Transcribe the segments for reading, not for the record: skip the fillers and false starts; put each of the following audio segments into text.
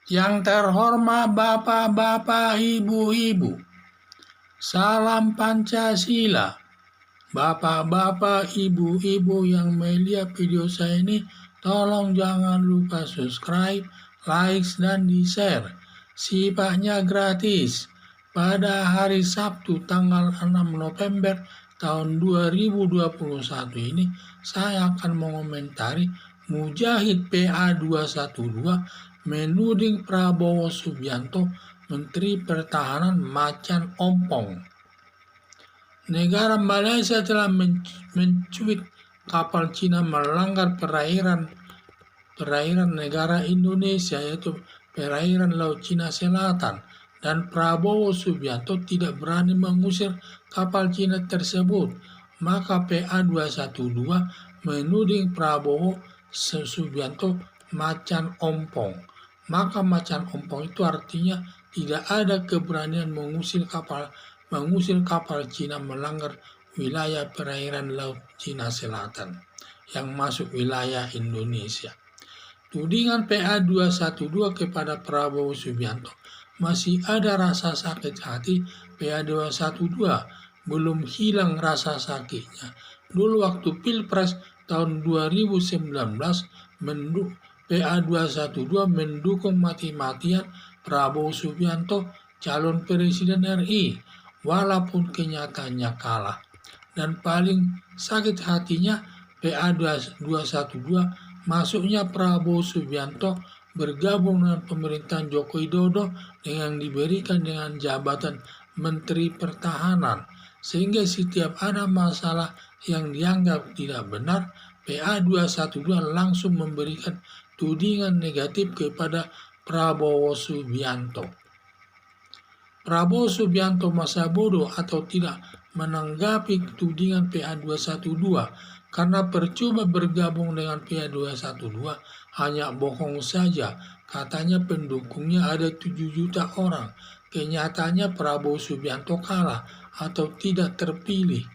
Yang terhormat Bapak-bapak, Ibu-ibu, salam Pancasila. Bapak-bapak, Ibu-ibu yang melihat video saya ini, tolong jangan lupa subscribe, like, dan di-share. Sifatnya gratis. Pada hari Sabtu tanggal 6 November tahun 2021 ini, saya akan mengomentari Mujahid PA212 menuding Prabowo Subianto, Menteri Pertahanan, macan ompong. Negara Malaysia telah mencuit kapal Cina melanggar perairan negara Indonesia, yaitu perairan Laut Cina Selatan, dan Prabowo Subianto tidak berani mengusir kapal Cina tersebut. Maka PA212 menuding Prabowo Subianto macan ompong. Maka macan ompong itu artinya tidak ada keberanian mengusir kapal Cina melanggar wilayah perairan Laut Cina Selatan yang masuk wilayah Indonesia. Tudingan PA212 kepada Prabowo Subianto, masih ada rasa sakit hati. PA212 belum hilang rasa sakitnya. Dulu waktu Pilpres tahun 2019, PA212 mendukung mati-matian Prabowo Subianto calon presiden RI, walaupun kenyataannya kalah. Dan paling sakit hatinya PA212 masuknya Prabowo Subianto bergabung dengan pemerintahan Joko Widodo dengan diberikan dengan jabatan Menteri Pertahanan, sehingga setiap ada masalah yang dianggap tidak benar, PA212 langsung memberikan tudingan negatif kepada Prabowo Subianto. Prabowo Subianto masa bodoh atau tidak menanggapi tudingan PA212 karena percuma bergabung dengan PA212, hanya bohong saja. Katanya pendukungnya ada 7 juta orang. Kenyataannya Prabowo Subianto kalah atau tidak terpilih.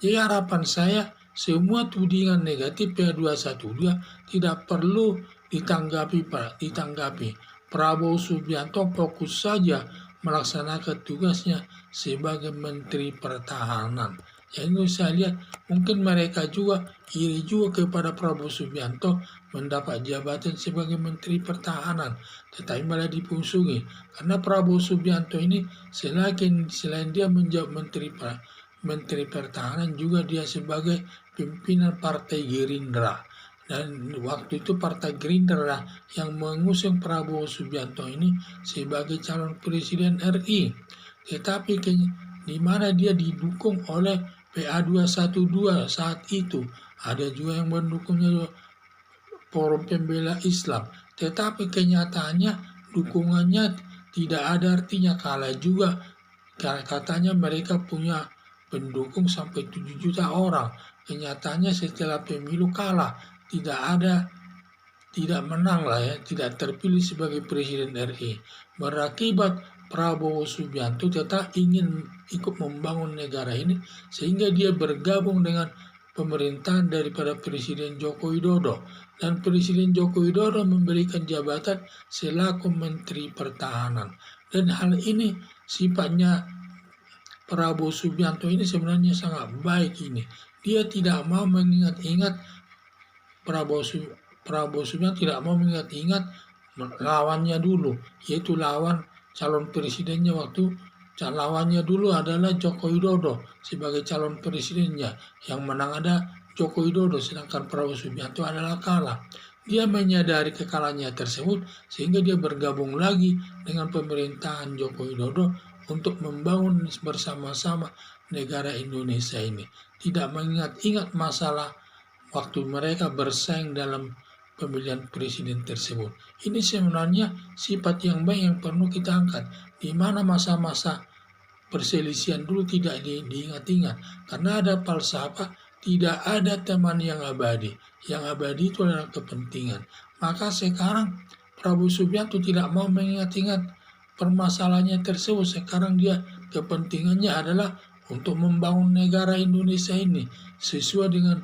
Jadi harapan saya, semua tudingan negatif PA212 tidak perlu ditanggapi. Prabowo Subianto fokus saja melaksanakan tugasnya sebagai Menteri Pertahanan. Yang saya lihat mungkin mereka juga iri juga kepada Prabowo Subianto mendapat jabatan sebagai Menteri Pertahanan, tetapi malah dipungsungi karena Prabowo Subianto ini selain dia menjadi Menteri Pertahanan, juga dia sebagai pimpinan Partai Gerindra. Dan waktu itu Partai Gerindra yang mengusung Prabowo Subianto ini sebagai calon presiden RI. Tetapi di mana dia didukung oleh PA212 saat itu. Ada juga yang mendukungnya Forum Pembela Islam. Tetapi kenyataannya dukungannya tidak ada artinya, kalah juga. Katanya mereka punya pendukung sampai 7 juta orang. Kenyataannya setelah pemilu kalah, tidak menang lah ya, tidak terpilih sebagai presiden RI. Berakibat Prabowo Subianto tetap ingin ikut membangun negara ini, sehingga dia bergabung dengan pemerintahan daripada Presiden Joko Widodo, dan Presiden Joko Widodo memberikan jabatan selaku Menteri Pertahanan. Dan hal ini sifatnya Prabowo Subianto ini sebenarnya sangat baik ini. Dia tidak mau mengingat-ingat Prabowo Subianto tidak mau mengingat-ingat lawannya dulu, yaitu lawan calon presidennya waktu lawannya dulu adalah Joko Widodo sebagai calon presidennya. Yang menang ada Joko Widodo, sedangkan Prabowo Subianto adalah kalah. Dia menyadari kekalahannya tersebut, sehingga dia bergabung lagi dengan pemerintahan Joko Widodo untuk membangun bersama-sama negara Indonesia ini. Tidak mengingat-ingat masalah waktu mereka bersaing dalam pemilihan presiden tersebut. Ini sebenarnya sifat yang baik yang perlu kita angkat, di mana masa-masa perselisihan dulu tidak diingat-ingat, karena ada falsafah tidak ada teman yang abadi. Yang abadi itu adalah kepentingan. Maka sekarang Prabowo Subianto tidak mau mengingat-ingat permasalahannya tersebut. Sekarang dia kepentingannya adalah untuk membangun negara Indonesia ini sesuai dengan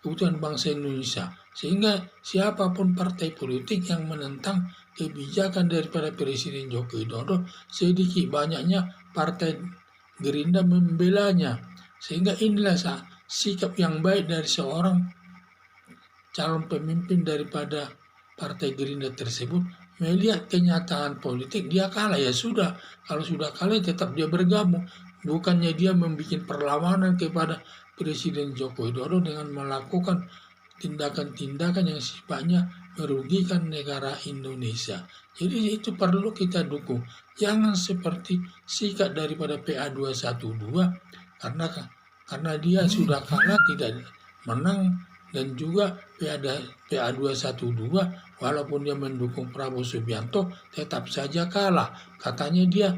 kebutuhan bangsa Indonesia. Sehingga siapapun partai politik yang menentang kebijakan daripada Presiden Joko Widodo, sedikit banyaknya partai Gerindra membelanya. Sehingga inilah sikap yang baik dari seorang calon pemimpin daripada partai Gerindra tersebut, melihat kenyataan politik dia kalah, ya sudah, kalau sudah kalah tetap dia bergabung, bukannya dia membuat perlawanan kepada Presiden Joko Widodo dengan melakukan tindakan-tindakan yang sifatnya merugikan negara Indonesia. Jadi itu perlu kita dukung. Jangan seperti sikap daripada PA212, karena dia sudah kalah, tidak menang, dan juga PA212 walaupun dia mendukung Prabowo Subianto tetap saja kalah. Katanya dia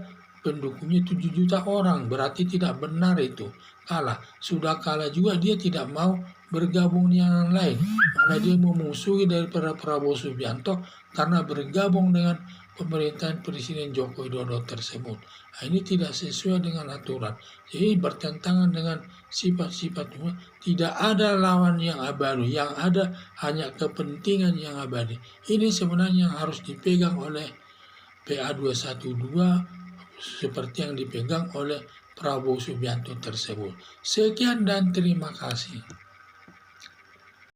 pendukungnya 7 juta orang, berarti tidak benar itu. Kalah. Sudah kalah juga dia tidak mau bergabung dengan yang lain. Malah dia memusuhi daripada Prabowo Subianto karena bergabung dengan pemerintahan Presiden Joko Widodo tersebut. Nah, ini tidak sesuai dengan aturan. Jadi bertentangan dengan sifat-sifat, tidak ada lawan yang abadi, yang ada hanya kepentingan yang abadi. Ini sebenarnya yang harus dipegang oleh PA212 seperti yang dipegang oleh Prabowo Subianto tersebut. Sekian dan terima kasih.